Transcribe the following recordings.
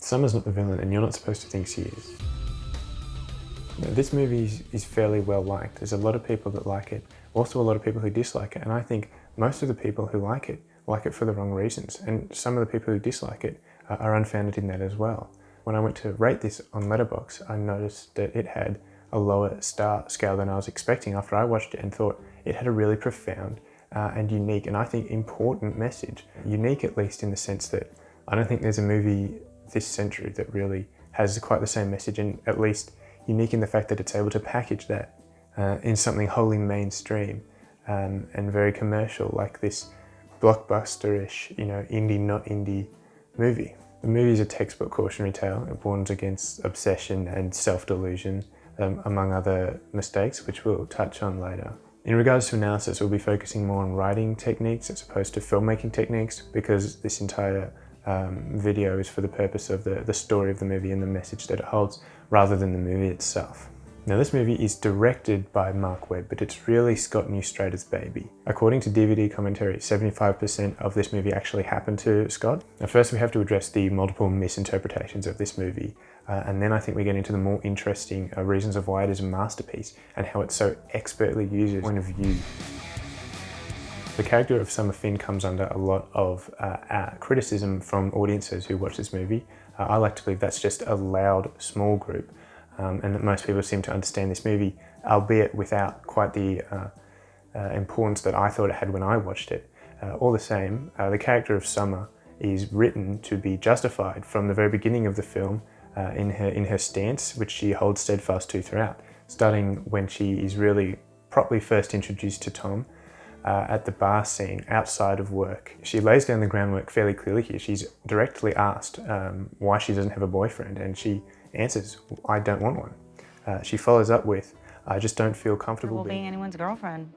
Summer's not the villain and you're not supposed to think she is. This movie is fairly well liked. There's a lot of people that like it, also a lot of people who dislike it, and I think most of the people who like it for the wrong reasons, and some of the people who dislike it are unfounded in that as well. When I went to rate this on Letterboxd, I noticed that it had a lower star scale than I was expecting after I watched it and thought it had a really profound and unique, and I think important message. Unique at least in the sense that I don't think there's a movie this century that really has quite the same message, and at least unique in the fact that it's able to package that in something wholly mainstream and very commercial, like this blockbuster-ish, indie, not indie movie. The movie is a textbook cautionary tale. It warns against obsession and self-delusion, among other mistakes, which we'll touch on later. In regards to analysis, we'll be focusing more on writing techniques as opposed to filmmaking techniques, because this entire video is for the purpose of the story of the movie and the message that it holds, rather than the movie itself. Now, this movie is directed by Mark Webb, but it's really Scott Neustrader's baby. According to DVD commentary, 75% of this movie actually happened to Scott. Now, first we have to address the multiple misinterpretations of this movie, and then I think we get into the more interesting reasons of why it is a masterpiece and how it so expertly uses point of view. The character of Summer Finn comes under a lot of criticism from audiences who watch this movie. I like to believe that's just a loud, small group, and that most people seem to understand this movie, albeit without quite the importance that I thought it had when I watched it. All the same, the character of Summer is written to be justified from the very beginning of the film in her stance, which she holds steadfast to throughout, starting when she is really properly first introduced to Tom at the bar scene outside of work. She lays down the groundwork fairly clearly here. She's directly asked why she doesn't have a boyfriend, and she answers, I don't want one. She follows up with, I just don't feel comfortable being anyone's girlfriend.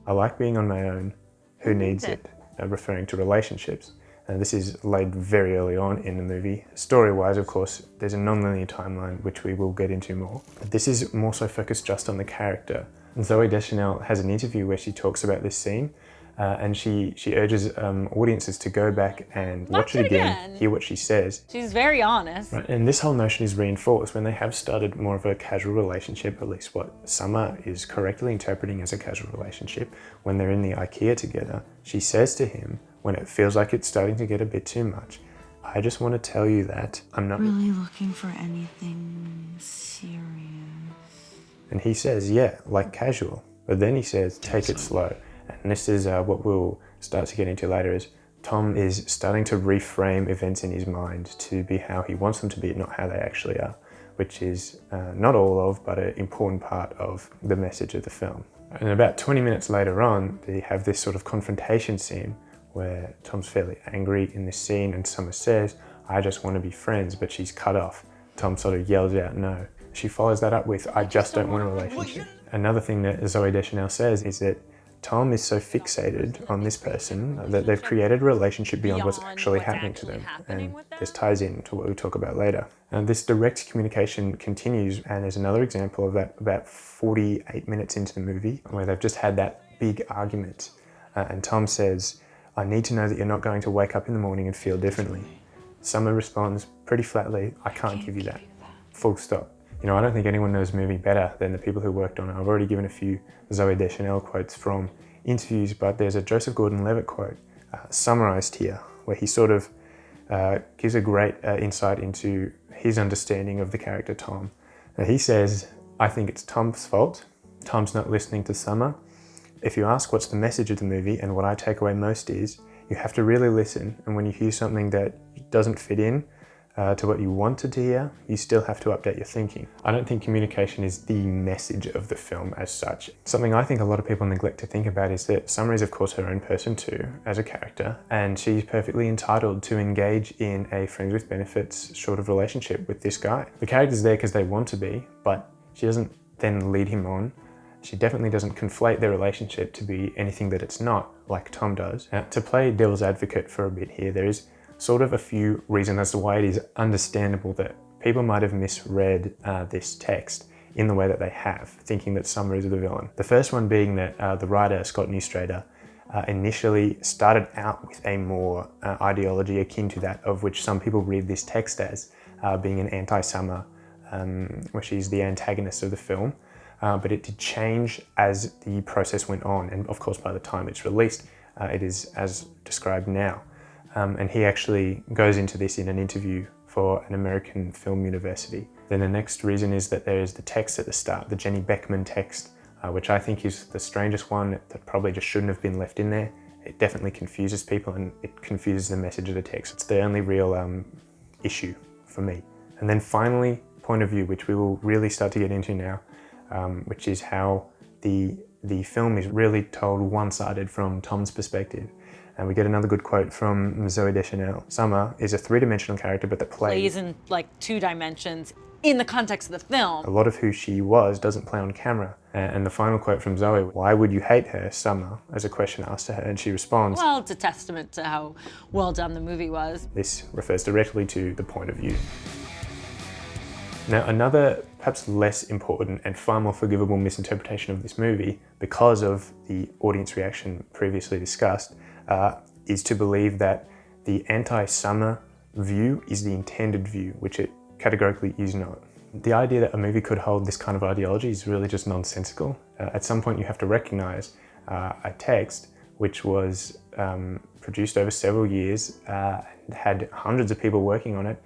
I like being on my own. Who needs it? Referring to relationships. This is laid very early on in the movie. Story-wise, of course, there's a non-linear timeline, which we will get into more. This is more so focused just on the character. Zoe Deschanel has an interview where she talks about this scene, and she urges audiences to go back and watch it again, hear what she says. She's very honest. Right, and this whole notion is reinforced when they have started more of a casual relationship, at least what Summer is correctly interpreting as a casual relationship. When they're in the IKEA together, she says to him, when it feels like it's starting to get a bit too much, I just want to tell you that I'm not really looking for anything serious. And he says, yeah, like casual. But then he says, take it slow. And this is what we'll start to get into later, is Tom is starting to reframe events in his mind to be how he wants them to be, not how they actually are, which is not all of, but an important part of the message of the film. And about 20 minutes later on, they have this sort of confrontation scene where Tom's fairly angry in this scene, and Summer says, I just want to be friends, but she's cut off. Tom sort of yells out, no. She follows that up with, I just don't want a relationship. Another thing that Zoe Deschanel says is that Tom is so fixated on this person that they've created a relationship beyond what's actually happening to them. And this ties in to what we'll talk about later. And this direct communication continues, and there's another example of that about 48 minutes into the movie, where they've just had that big argument. And Tom says, I need to know that you're not going to wake up in the morning and feel differently. Summer responds pretty flatly, I can't give you that. Full stop. I don't think anyone knows the movie better than the people who worked on it. I've already given a few Zoe Deschanel quotes from interviews, but there's a Joseph Gordon-Levitt quote summarized here, where he sort of gives a great insight into his understanding of the character Tom. He says, I think it's Tom's fault. Tom's not listening to Summer. If you ask what's the message of the movie, and what I take away most is, you have to really listen, and when you hear something that doesn't fit in to what you wanted to hear, you still have to update your thinking. I don't think communication is the message of the film as such. Something I think a lot of people neglect to think about is that Summer is of course her own person too, as a character, and she's perfectly entitled to engage in a friends with benefits sort of relationship with this guy. The character's there because they want to be, but she doesn't then lead him on. She definitely doesn't conflate their relationship to be anything that it's not, like Tom does. Now, to play devil's advocate for a bit here, there is sort of a few reasons as to why it is understandable that people might have misread this text in the way that they have, thinking that Summer is the villain. The first one being that the writer, Scott Neustrader, initially started out with a more ideology akin to that of which some people read this text as being an anti-Summer, where she's the antagonist of the film. But it did change as the process went on, and of course by the time it's released, it is as described now. And he actually goes into this in an interview for an American film university. Then the next reason is that there is the text at the start, the Jenny Beckman text, which I think is the strangest one that probably just shouldn't have been left in there. It definitely confuses people and it confuses the message of the text. It's the only real issue for me. And then finally, point of view, which we will really start to get into now, which is how the film is really told one-sided from Tom's perspective. And we get another good quote from Zooey Deschanel. Summer is a three-dimensional character, but that plays in like 2 dimensions in the context of the film. a lot of who she was doesn't play on camera. And the final quote from Zoe, why would you hate her, Summer, as a question asked to her, and she responds, Well, it's a testament to how well done the movie was. this refers directly to the point of view. Now, another perhaps less important and far more forgivable misinterpretation of this movie, because of the audience reaction previously discussed, is to believe that the anti-Summer view is the intended view, which it categorically is not. The idea that a movie could hold this kind of ideology is really just nonsensical. At some point you have to recognize a text which was produced over several years and had hundreds of people working on it,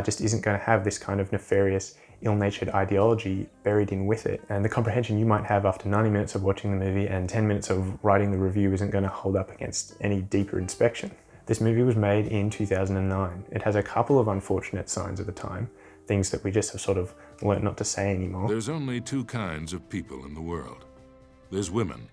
just isn't going to have this kind of nefarious, ill-natured ideology buried in with it. And the comprehension you might have after 90 minutes of watching the movie and 10 minutes of writing the review isn't going to hold up against any deeper inspection. This movie was made in 2009. It has a couple of unfortunate signs at the time, things that we just have sort of learnt not to say anymore. There's only 2 kinds of people in the world. There's women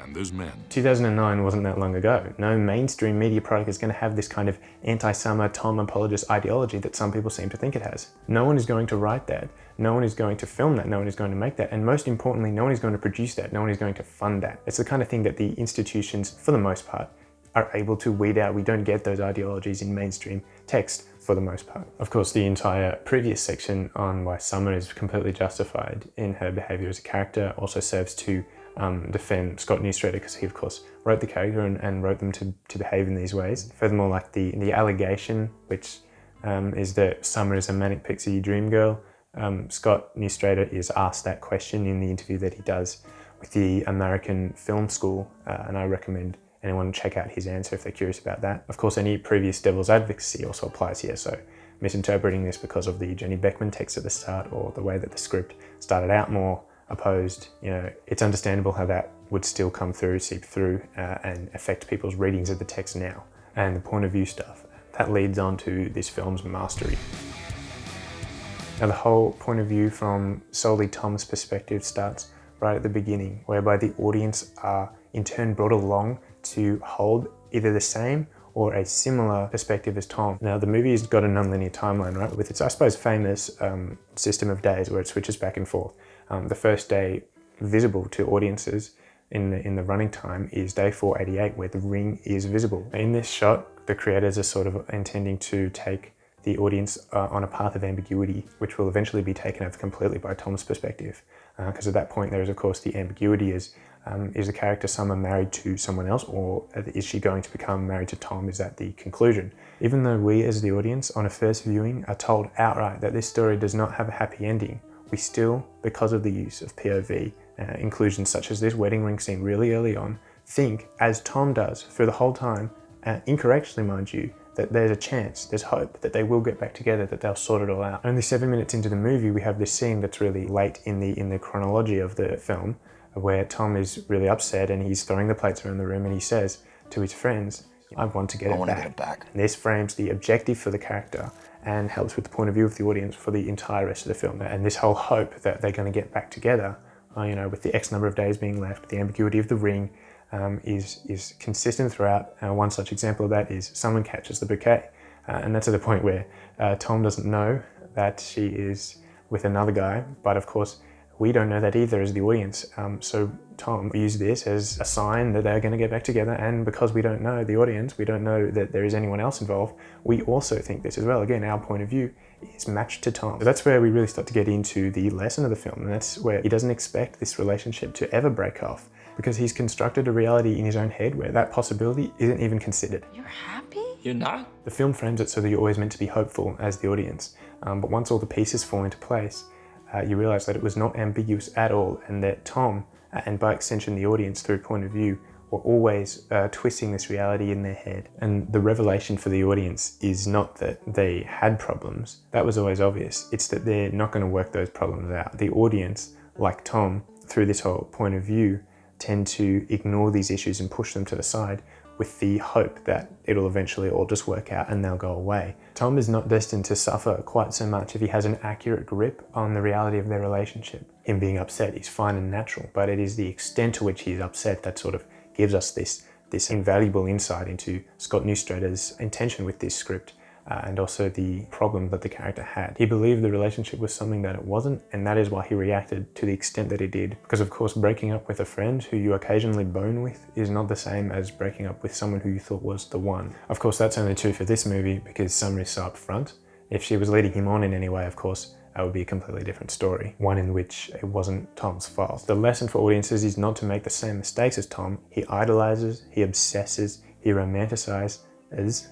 and there's men. 2009 wasn't that long ago. No mainstream media product is going to have this kind of anti-Summer, Tom apologist ideology that some people seem to think it has. No one is going to write that. No one is going to film that. No one is going to make that. And most importantly, no one is going to produce that. No one is going to fund that. It's the kind of thing that the institutions, for the most part, are able to weed out. We don't get those ideologies in mainstream text for the most part. Of course, the entire previous section on why Summer is completely justified in her behavior as a character also serves to defend Scott Neustradter, because he of course wrote the character and wrote them to behave in these ways. Furthermore, like the allegation, which is that Summer is a manic pixie dream girl, Scott Neustradter is asked that question in the interview that he does with the American Film School, and I recommend anyone check out his answer if they're curious about that. Of course, any previous devil's advocacy also applies here, so misinterpreting this because of the Jenny Beckman text at the start or the way that the script started out more opposed, it's understandable how that would still come through, seep through, and affect people's readings of the text now. And the point of view stuff, that leads on to this film's mastery. Now, the whole point of view from solely Tom's perspective starts right at the beginning, whereby the audience are in turn brought along to hold either the same or a similar perspective as Tom. Now, the movie has got a non-linear timeline, right, with its, I suppose, famous system of days where it switches back and forth. The first day visible to audiences in the running time is day 488, where the ring is visible. In this shot, the creators are sort of intending to take the audience on a path of ambiguity, which will eventually be taken over completely by Tom's perspective. Because at that point, there is, of course, the ambiguity is the character Summer married to someone else, or is she going to become married to Tom? Is that the conclusion? Even though we as the audience on a first viewing are told outright that this story does not have a happy ending, we still, because of the use of POV, inclusions such as this wedding ring scene really early on, think, as Tom does through the whole time, incorrectly mind you, that there's a chance, there's hope that they will get back together, that they'll sort it all out. Only 7 minutes into the movie, we have this scene that's really late in the chronology of the film, where Tom is really upset and he's throwing the plates around the room and he says to his friends, I want to get it back. And this frames the objective for the character and helps with the point of view of the audience for the entire rest of the film. And this whole hope that they're going to get back together, with the X number of days being left, the ambiguity of the ring, is consistent throughout. One such example of that is someone catches the bouquet. And that's at the point where Tom doesn't know that she is with another guy, but of course, we don't know that either as the audience. So Tom used this as a sign that they're going to get back together, and because we don't know, the audience, we don't know that there is anyone else involved, we also think this as well. Again, our point of view is matched to Tom. So that's where we really start to get into the lesson of the film, and that's where he doesn't expect this relationship to ever break off. because he's constructed a reality in his own head where that possibility isn't even considered. You're happy? You're not? The film frames it so that you're always meant to be hopeful as the audience, but once all the pieces fall into place, you realise that it was not ambiguous at all, and that Tom, and by extension the audience through point of view, were always twisting this reality in their head. And the revelation for the audience is not that they had problems, that was always obvious, it's that they're not going to work those problems out. The audience, like Tom, through this whole point of view, tend to ignore these issues and push them to the side with the hope that it'll eventually all just work out and they'll go away. Tom is not destined to suffer quite so much if he has an accurate grip on the reality of their relationship. Him being upset is fine and natural, but it is the extent to which he's upset that sort of gives us this invaluable insight into Scott Neustrader's intention with this script, and also the problem that the character had. He believed the relationship was something that it wasn't, and that is why he reacted to the extent that he did. Because of course, breaking up with a friend who you occasionally bone with is not the same as breaking up with someone who you thought was the one. Of course, that's only true for this movie because Summer is so upfront. If she was leading him on in any way, of course, that would be a completely different story. One in which it wasn't Tom's fault. The lesson for audiences is not to make the same mistakes as Tom. He idolizes, he obsesses, he romanticizes,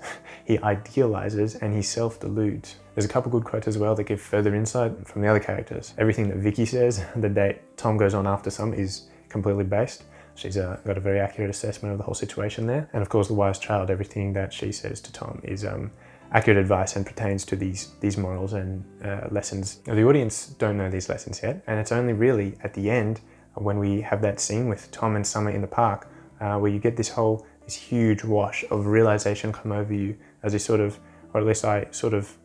he idealizes, and he self-deludes. There's a couple good quotes as well that give further insight from the other characters. Everything that Vicky says the day Tom goes on after Sum is completely based. She's got a very accurate assessment of the whole situation there. And of course, the wise child, everything that she says to Tom is accurate advice and pertains to these morals and lessons. Now, the audience don't know these lessons yet, and it's only really at the end when we have that scene with Tom and Summer in the park where you get this huge wash of realization come over you as you sort of, or at least I sort of,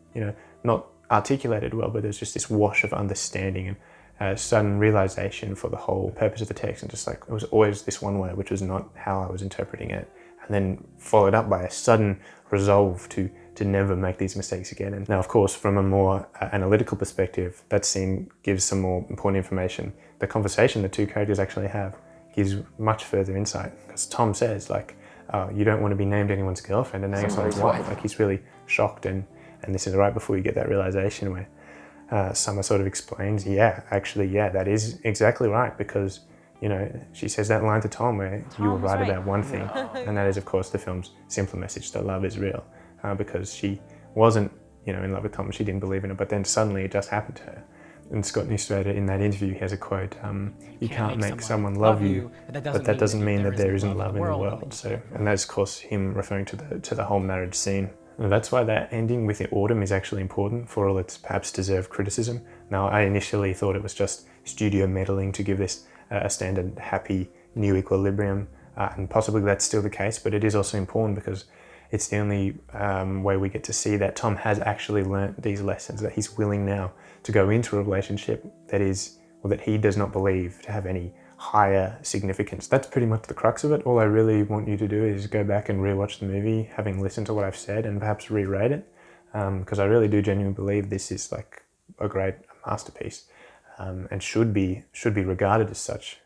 not articulated well, but there's just this wash of understanding and sudden realization for the whole purpose of the text, and just like it was always this one way, which was not how I was interpreting it, and then followed up by a sudden resolve to never make these mistakes again. And now, of course, from a more analytical perspective, that scene gives some more important information. The conversation the two characters actually have gives much further insight, because Tom says, like, oh, you don't want to be named anyone's girlfriend, and now it's like, what? Like, he's really shocked, and this is right before you get that realization where Summer sort of explains, that is exactly right, because she says that line to Tom where you were right about one thing, and that is, of course, the film's simpler message that love is real, because she wasn't, in love with Tom, she didn't believe in it, but then suddenly it just happened to her. And Scott Neustrader, in that interview, he has a quote, you can't make someone love you, but that doesn't mean that there isn't love in the world. So, and that's, of course, him referring to the whole marriage scene. And that's why that ending with the autumn is actually important, for all its perhaps deserved criticism. Now, I initially thought it was just studio meddling to give this a standard happy new equilibrium, and possibly that's still the case, but it is also important because it's the only way we get to see that Tom has actually learnt these lessons, that he's willing now to go into a relationship that he does not believe to have any higher significance. That's pretty much the crux of it. All I really want you to do is go back and rewatch the movie, having listened to what I've said, and perhaps re-rate it, because I really do genuinely believe this is like a great masterpiece, and should be regarded as such.